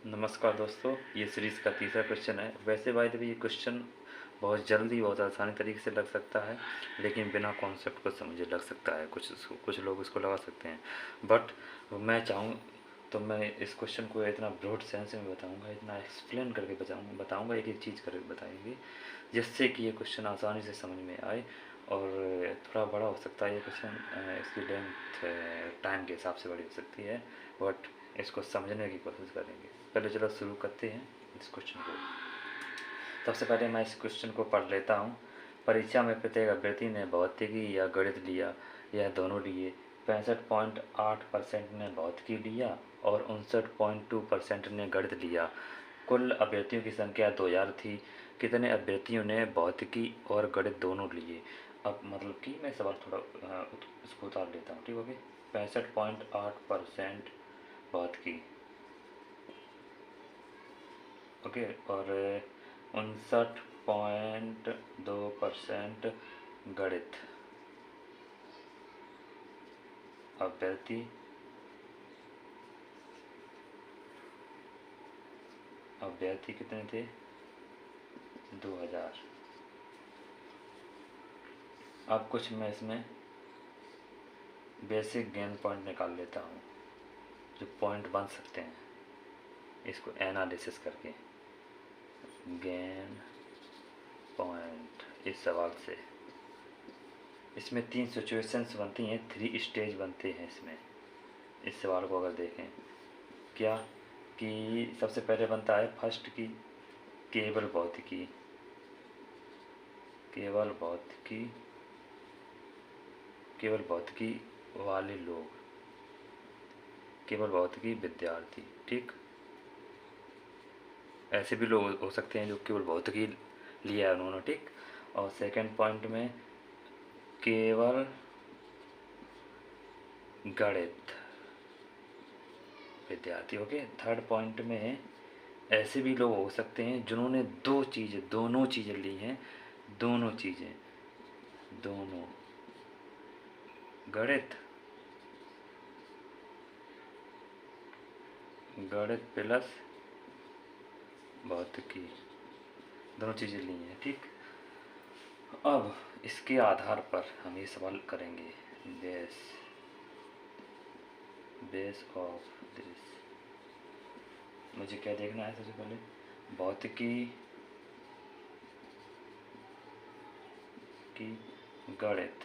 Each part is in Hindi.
नमस्कार दोस्तों, ये सीरीज़ का तीसरा क्वेश्चन है। वैसे बाय द वे ये क्वेश्चन बहुत जल्दी बहुत आसानी तरीके से लग सकता है, लेकिन बिना कॉन्सेप्ट को समझे लग सकता है। कुछ लोग इसको लगा सकते हैं, बट मैं चाहूँ तो मैं इस क्वेश्चन को इतना ब्रॉड सेंस में बताऊँगा, इतना एक्सप्लेन करके बताऊँगा, एक एक चीज़ करके बताएंगे, जिससे कि ये क्वेश्चन आसानी से समझ में आए। और थोड़ा बड़ा हो सकता है ये क्वेश्चन, इसकी लेंथ टाइम के हिसाब से बड़ी हो सकती है, बट इसको समझने की कोशिश करेंगे। पहले चलो शुरू करते हैं इस क्वेश्चन को। सबसे पहले मैं इस क्वेश्चन को पढ़ लेता हूँ। परीक्षा में प्रत्येक अभ्यर्थी ने भौतिकी या गणित लिया या दोनों लिए। 65.8% ने भौतिकी लिया और 59.2% ने गणित लिया। कुल अभ्यर्थियों की संख्या 2000 थी। कितने अभ्यर्थियों ने भौतिकी और गणित दोनों लिए? अब मतलब कि मैं सवाल थोड़ा इसको उतार लेता हूँ, ठीक हो गया। 65.8% भौतिकी, ओके, और 59.2% गणित। अभ्यर्थी अभ्यर्थी कितने थे? 2000। अब कुछ मैं इसमें बेसिक गेन पॉइंट निकाल लेता हूँ, जो पॉइंट बन सकते हैं इसको एनालिसिस करके। गेन पॉइंट इस सवाल से, इसमें 3 सिचुएशंस बनती हैं, 3 स्टेज बनते हैं इसमें। इस सवाल को अगर देखें, क्या कि सबसे पहले बनता है फर्स्ट की केवल भौतिकी। केवल भौतिकी केवल भौतिकी वाले लोग, केवल भौतिकी विद्यार्थी, ठीक। ऐसे भी लोग हो सकते हैं जो केवल भौतिकी लिया है उन्होंने, ठीक। और सेकंड पॉइंट में केवल गणित विद्यार्थी, ओके। थर्ड पॉइंट में ऐसे भी लोग हो सकते हैं जिन्होंने दोनों चीज़ें ली हैं। दोनों चीज़ें, दोनों गणित गणित प्लस भौतिकी, दोनों चीज़ें ली हैं, ठीक। अब इसके आधार पर हम ये सवाल करेंगे, बेस बेस ऑफ दिस। मुझे क्या देखना है? सबसे पहले भौतिकी की गणित,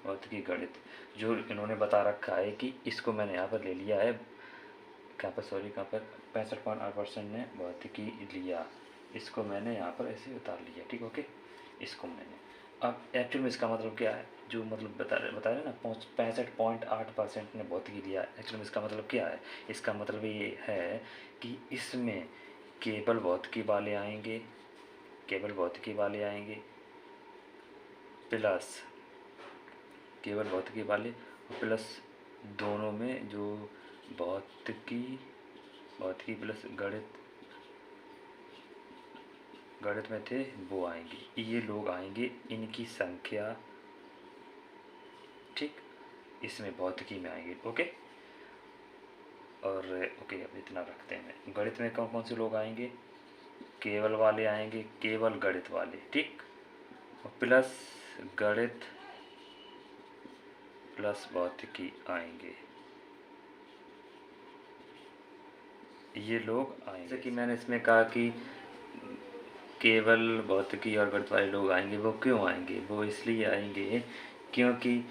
भौतिकी गणित जो इन्होंने बता रखा है कि इसको मैंने यहाँ पर ले लिया है। कहाँ पर, सॉरी, कहाँ पर? 65.8% ने भौतिकी लिया, इसको मैंने यहाँ पर ऐसे उतार लिया, ठीक, ओके। इसको मैंने, अब एक्चुअल में इसका मतलब क्या है? जो मतलब बता रहे ना, 65.8% ने भौतिकी लिया, एक्चुअल में इसका मतलब क्या है? इसका मतलब ये है कि इसमें केवल भौतिकी वाले आएंगे, केवल भौतिकी वाले आएंगे, प्लस केवल भौतिकी वाले, प्लस दोनों में जो भौतिकी भौतिकी प्लस गणित गणित में थे वो आएंगे। ये लोग आएंगे, इनकी संख्या, ठीक, इसमें भौतिकी में आएंगे, ओके। और ओके, अब इतना रखते हैं। गणित में कौन कौन से लोग आएंगे? केवल वाले आएंगे, केवल गणित वाले, ठीक, और प्लस गणित प्लस भौतिकी आएंगे, ये लोग आएंगे। जैसे कि मैंने इसमें कहा कि केवल भौतिकी और गणित वाले लोग आएंगे, वो क्यों आएंगे? वो इसलिए आएंगे क्योंकि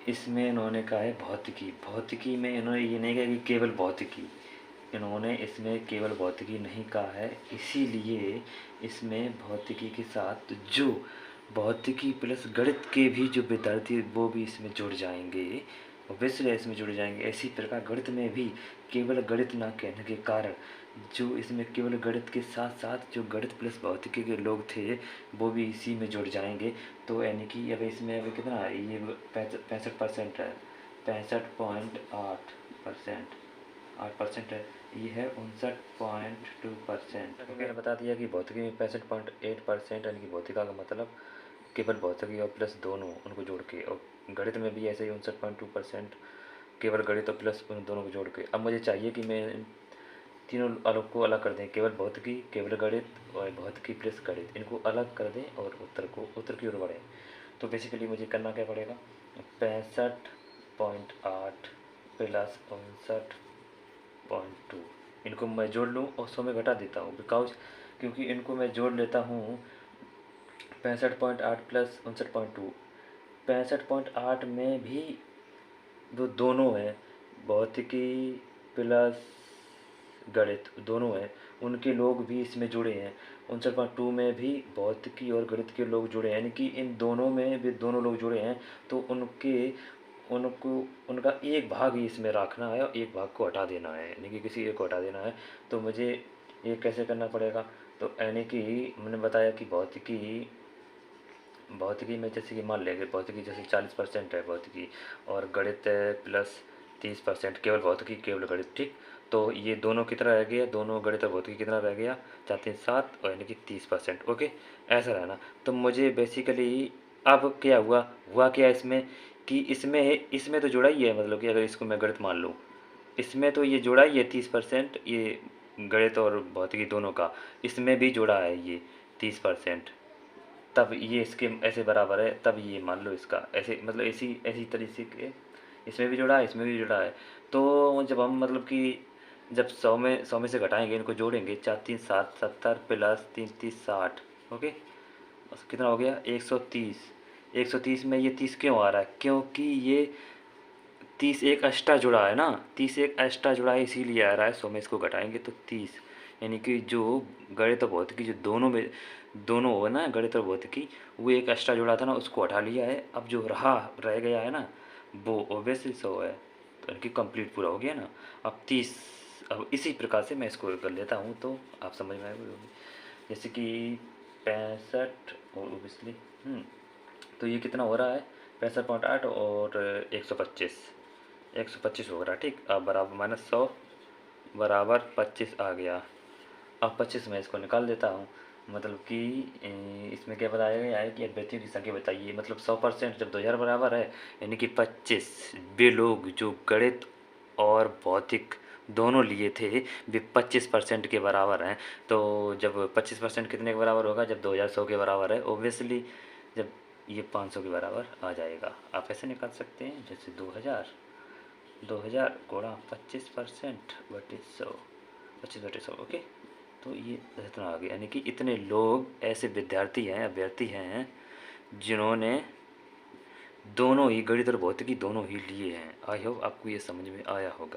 इसमें इन्होंने कहा है भौतिकी। भौतिकी में इन्होंने ये नहीं कहा कि केवल भौतिकी, इन्होंने इसमें केवल भौतिकी नहीं कहा है, इसीलिए इसमें भौतिकी के साथ जो भौतिकी प्लस गणित के भी जो विद्यार्थी वो भी इसमें जुड़ जाएंगे, ऑब्वियसली इसमें जुड़ जाएंगे। इसी प्रकार गणित में भी केवल गणित ना कहने के कारण जो इसमें केवल गणित के साथ साथ जो गणित प्लस भौतिकी के लोग थे वो भी इसी में जुड़ जाएंगे। तो यानी कि अब इसमें अभी कितना है? ये 65% है, 65.8%, 8% है, ये है 59.2%। मैंने बता दिया कि भौतिकी में 65.8% यानी कि भौतिका का मतलब केवल भौतिकी और प्लस दोनों उनको जोड़ के, और गणित में भी ऐसे ही 59.2% केवल गणित और प्लस उन दोनों को जोड़ के। अब मुझे चाहिए कि मैं इन तीनों अलग को अलग कर दें, केवल भौतिकी, केवल गणित और भौतिकी प्लस गणित, इनको अलग कर दें और उत्तर की ओर बढ़ें। तो बेसिकली मुझे करना क्या पड़ेगा, 65.8 प्लस 59.2, इनको मैं जोड़ लूँ और 100 में घटा देता हूँ, क्योंकि इनको मैं जोड़ लेता हूँ 65.8 प्लस 59.2। 65.8 में भी वो दोनों हैं, भौतिकी प्लस गणित दोनों हैं, उनके लोग भी इसमें जुड़े हैं। 59.2 में भी भौतिकी और गणित के लोग जुड़े हैं, यानी कि इन दोनों में भी दोनों लोग जुड़े हैं, तो उनको उनका एक भाग ही इसमें रखना है और एक भाग को हटा देना है, यानी कि किसी एक को हटा देना है। तो मुझे ये कैसे करना पड़ेगा, तो यानी कि मैंने बताया कि भौतिकी में जैसे कि मान लेंगे भौतिकी जैसे 40% है भौतिकी, और गणित प्लस 30%, केवल भौतिकी केवल गणित, ठीक। तो ये दोनों कितना रह गया, दोनों गणित और भौतिकी कितना रह गया, 4 3 7, और यानी कि 30%। ओके, ऐसा रहना। तो मुझे बेसिकली अब क्या हुआ क्या इसमें, कि इसमें तो जुड़ा ही है, मतलब कि अगर इसको मैं गणित मान लूँ, इसमें तो ये जुड़ा ही है 30%, ये गणित और भौतिकी दोनों का, इसमें भी जुड़ा है ये 30%, तब ये इसके ऐसे बराबर है, तब ये मान लो इसका ऐसे, मतलब ऐसी ऐसी तरीके के इसमें भी जुड़ा है, इसमें भी जुड़ा है। तो जब हम मतलब कि जब 100 में से घटाएंगे, इनको जोड़ेंगे, 4 3 7 70 प्लस 3 3 60, ओके, बस कितना हो गया, 130। 130 में ये 30 क्यों आ रहा है, क्योंकि ये 30 एक एक्स्ट्रा जुड़ा है ना, 30 एक एक्स्ट्रा जुड़ा है इसीलिए आ रहा है। 100 में इसको घटाएंगे तो 30, यानी कि जो गणित और भौतिकी जो दोनों हो ना, गणित और भौतिकी, वो एक एक्स्ट्रा जुड़ा था ना, उसको हटा लिया है। अब जो रह गया है ना, वो ओबियसली 100 है, तो इनकी कंप्लीट पूरा हो गया ना। अब 30, अब इसी प्रकार से मैं इसको कर लेता हूँ, तो आप समझ में आएगी होगी। जैसे कि 65 और ओबियसली तो ये कितना हो रहा है, 65.8 और 125 हो रहा है, ठीक। अब बराबर -100 बराबर 25 आ गया। अब 25 में इसको निकाल देता हूँ, मतलब कि इसमें क्या बताया गया है कि अभ्यर्थियों की संख्या बताइए, मतलब 100% जब 2000 बराबर है, यानी कि 25 वे लोग जो गणित और भौतिक दोनों लिए थे, वे 25% के बराबर हैं। तो जब 25% कितने के बराबर होगा, जब 2000 100 के बराबर है, ओबियसली जब ये 500 के बराबर आ जाएगा। आप ऐसे निकाल सकते हैं, जैसे 2000 गुणा 25% बटे 100, 25 बटे 100, ओके। तो ये इतना आ गया, यानी कि इतने लोग ऐसे विद्यार्थी हैं, अभ्यर्थी हैं, जिन्होंने दोनों ही गणित और भौतिकी दोनों ही लिए हैं। आई होप आपको ये समझ में आया होगा।